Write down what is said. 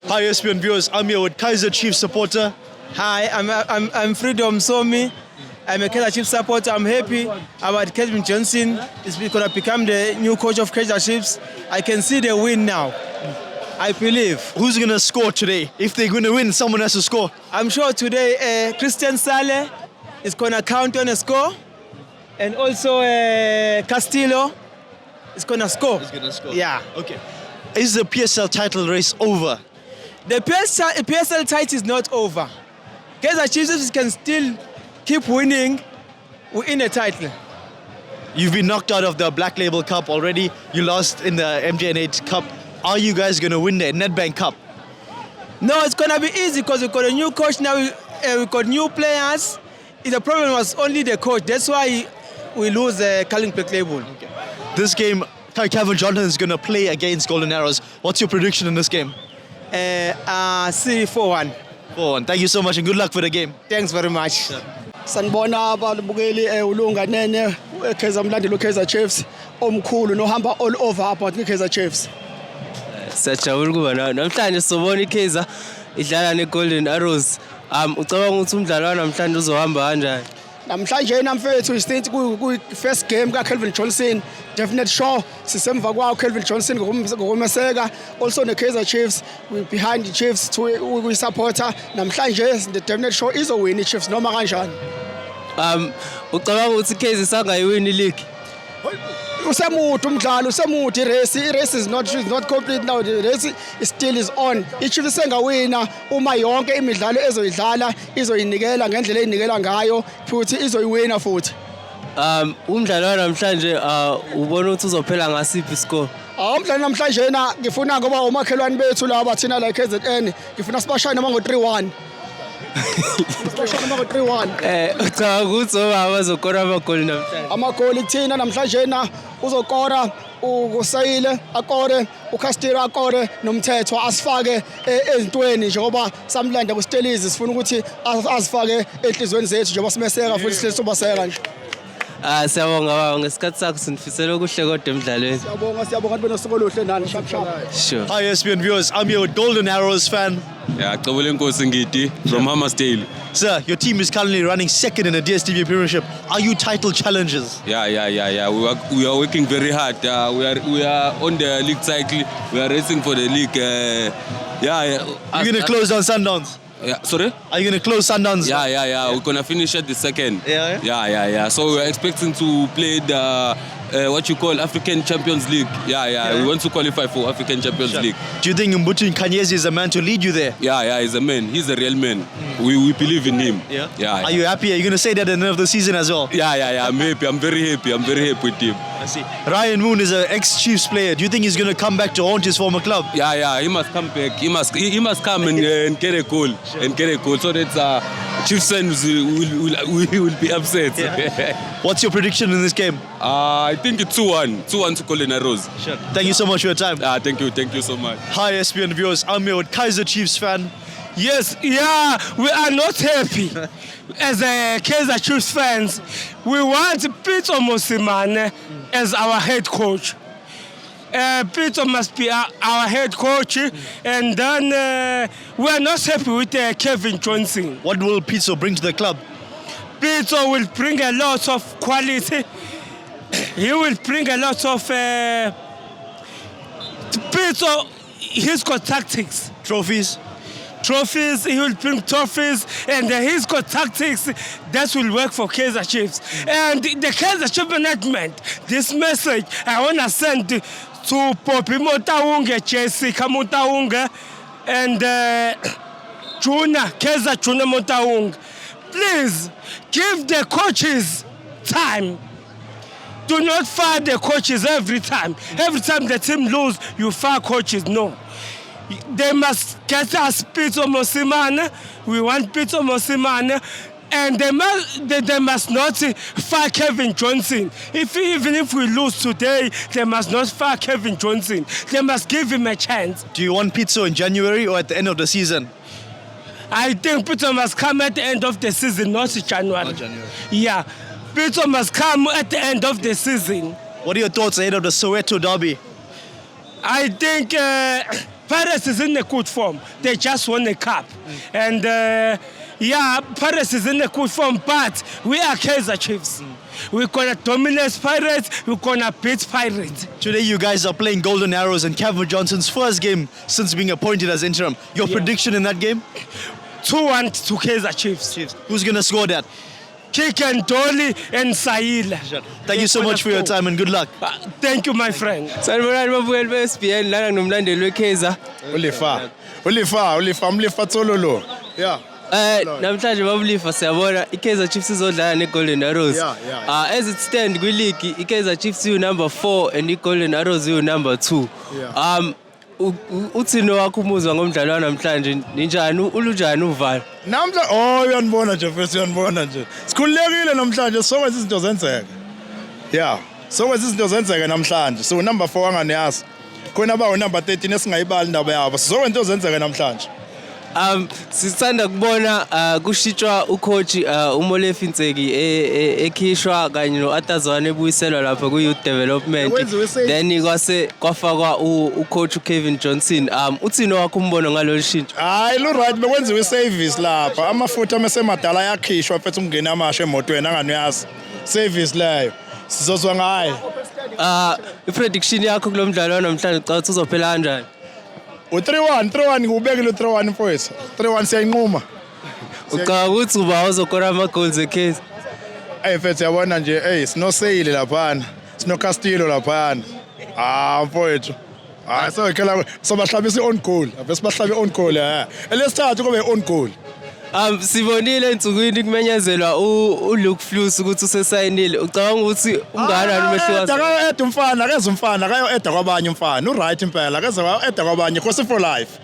Hi ESPN viewers, I'm here with Kaizer Chiefs supporter. Hi, I'm Freedom Somi. I'm a Kaizer Chiefs supporter. I'm happy about Cavin Johnson. He's going to become the new coach of Kaizer Chiefs. I can see the win now. I believe. Who's going to score today? If they're going to win, someone has to score. I'm sure today Christian Sale is going to count on a score. And also Castillo is going to score. He's going to score. Yeah. Okay. Is the PSL title race over? The PSL title is not over. Kaizer Chiefs can still keep winning, win a title. You've been knocked out of the Black Label Cup already. You lost in the MJN8 Cup. Are you guys going to win the Nedbank Cup? No, it's going to be easy because we've got a new coach now. We've got new players. The problem was only the coach. That's why we lose the Black Label. Okay. This game, Cavin Johnson is going to play against Golden Arrows. What's your prediction in this game? 4-1. 4-1. Thank you so much and good luck for the game. Thanks very much. Sanibona ababukeli ulunga nene eKaizer mlandeli Kaizer Chiefs omkhulu nohamba all over about Kaizer Chiefs. Siyajabula kuba namhlanje sobona iKaizer idlala neGolden Arrows. Ucabanga ukuthi umdlalo namhlanje uzohamba kanjani? Namhlanje namfethu istinti ku first game ka Cavin Johnson. Definite sure sisemva kwawo Cavin Johnson ngokumeseka. Also the Kaizer Chiefs, we behind the Chiefs we supporter. Namhlanje the definite sure izowina iChiefs noma kanjani. Ucabanga ukuthi iKaizer sangayiwini league? Usemude umdlalo usemude irace is not complete now. The race is still is on. iChiefs sengawina uma yonke imidlalo ezoyidlala izoyinikela ngendlela eyinikela ngayo futhi izoyiwina futhi. Umdlalo namhlanje ubona ukuthi uzophela ngasiphi score? Umdlalo namhlanje ngifuna ngoba umakhelwane bethu laba thina la KZN ngifuna sibashayane noma ngo 3-1. Sibashayane noma ngo 3-1. Ucabanga ukuthi bazokora amagoli namhlanje? Amagoli kuthina namhlanje uzokora uSayile akore uCastillo akore nomthetho asifake ezintweni njengoba samlanda kuStelizi sifuna ukuthi asifake ehlizweni zethu njengoba simeseka futhi sihleli sobaseka nje. Siyabonga baba ngesikhathi sakho sinifisela okuhle kodwa emidlalweni. Siyabonga nibe nosuku oluhle nani shap. Sure. Hi ESPN viewers, I'm here with Golden Arrows fan. Yeah, Cavin Johnson from Hammersdale. Sir, your team is currently running second in the DStv Premiership. Are you title challengers? Yeah. We are working very hard. We are on the league cycle. We are racing for the league. You're going to close down Sundowns? Yeah, sorry? Are you going to close Sundowns? Yeah. We're going to finish at the second. Yeah. So we're expecting to play the what you call African Champions League. Yeah. We want to qualify for African Champions League. Do you think Mbutu Kanyezi is a man to lead you there? Yeah, he's a man. He's a real man. We believe in him. Are you happy? Are you going to say that at the end of the season as well? Yeah. I'm happy. I'm very happy with him. I see. Ryan Moon is an ex-Chiefs player. Do you think he's going to come back to haunt his former club? Yeah. He must come back. He must come and get a goal. And get a goal so that Chiefs fans will be upset. Yeah. What's your prediction in this game? I think it's 2-1. 2-1 to Golden Arrows. Sure. Thank you so much for your time. Thank you so much. Hi ESPN viewers, I'm here with Kaizer Chiefs fan. Yes, we are not happy as a Kaizer Chiefs fans. We want Pitso Mosimane as our head coach. Pitso must be our head coach, and then we are not happy with Cavin Johnson. What will Pitso bring to the club? Pitso will bring a lot of quality. He will bring a lot of Pitso. He's got tactics. Trophies, he will bring trophies, and he's got tactics that will work for Kaizer Chiefs. And the Kaizer Chiefs management, this message I want to send to Poppy Motaunga, Jessica Motaunga, and Kaizer Juna Motaung. Please give the coaches time. Do not fire the coaches every time. Every time the team lose, you fire coaches. No. They must get us Pitso Mosimane. We want Pitso Mosimane. And they must not fire Cavin Johnson. Even if we lose today, they must not fire Cavin Johnson. They must give him a chance. do you want Pitso in January or at the end of the season? I think Pitso must come at the end of the season, not January. Not January. Yeah. Pitso must come at the end of the season. What are your thoughts ahead of the Soweto derby? I think Pirates is in a good form. They just won a cup. And yeah, Pirates is in a good form, but we are Kaizer Chiefs. We're going to dominate Pirates. We're going to beat Pirates. Today you guys are playing Golden Arrows in Cavin Johnson's first game since being appointed as interim. Your prediction in that game? 2-1 to Kaizer Chiefs. Who's going to score that? Kick and Dolly and Siphesihle. Thank you so much for your time and good luck. Thank you, my friend. Sanibonani bafowethu be-SBN lana ngnomlandeli weKaizer. Ulifa Tsololo. Yeah. Namhlanje babulifa siyabona iKaizer Chiefs izodlala neGolden Arrows. Yeah. As it stand kwi-league iKaizer Chiefs number 4 and iGolden Arrows number 2. Uthino wakho umuzwa ngomdlalo namhlanje ninjani ulunjani uvala? Uyanibona nje mfethu uyanibona nje. Sikhululekile namhlanje sokwenza izinto zenzeka. Yeah. Sokwenza izinto zenzeka namhlanje. So number 4 anganiyazi. Khona bawo number 13 esingayibali indaba yabo. Sizokwenza into zenzeka namhlanje. Sithanda kubona kushitshwa ucoach uMolefi Ntseki ekhishwa kanye noAtazwane ebuyiselwa lapha ku-youth development then kwafakwa ucoach Cavin Johnson. Uthini wakho umbono ngalolu shintsho? Hayi lu right bekwenziwe iservice lapha. Amafutha mesemadala ayakhishwa mfethu ungena amasha emotweni anganiyazi. Service leyo. Sizozwa ngayo. I-prediction yakho kulo mdlalo namhlanje cha uthi uzophela kanjani? U3-1 ngubekile u3-1 mfowethu. 3-1 siyayinquma. Ucabanga ukuthi uba uzokora ama-goals eKaizer? Mfethu yabona nje sinoseyile laphana. Sino Castillo laphana. Mfowethu. Sobahlabisa on goal. Ave sibahlabe on goal elesithathu kube on goal. Sibonile ensukwini kumenyezelwa uLuke Flus ukuthi usesayinile. Ucabanga ukuthi unganani umehlukazi? Umfana, akeze umfana, akayo eda kwabanye umfana. Uright impela, akeze eda kwabanye, Khosi for life.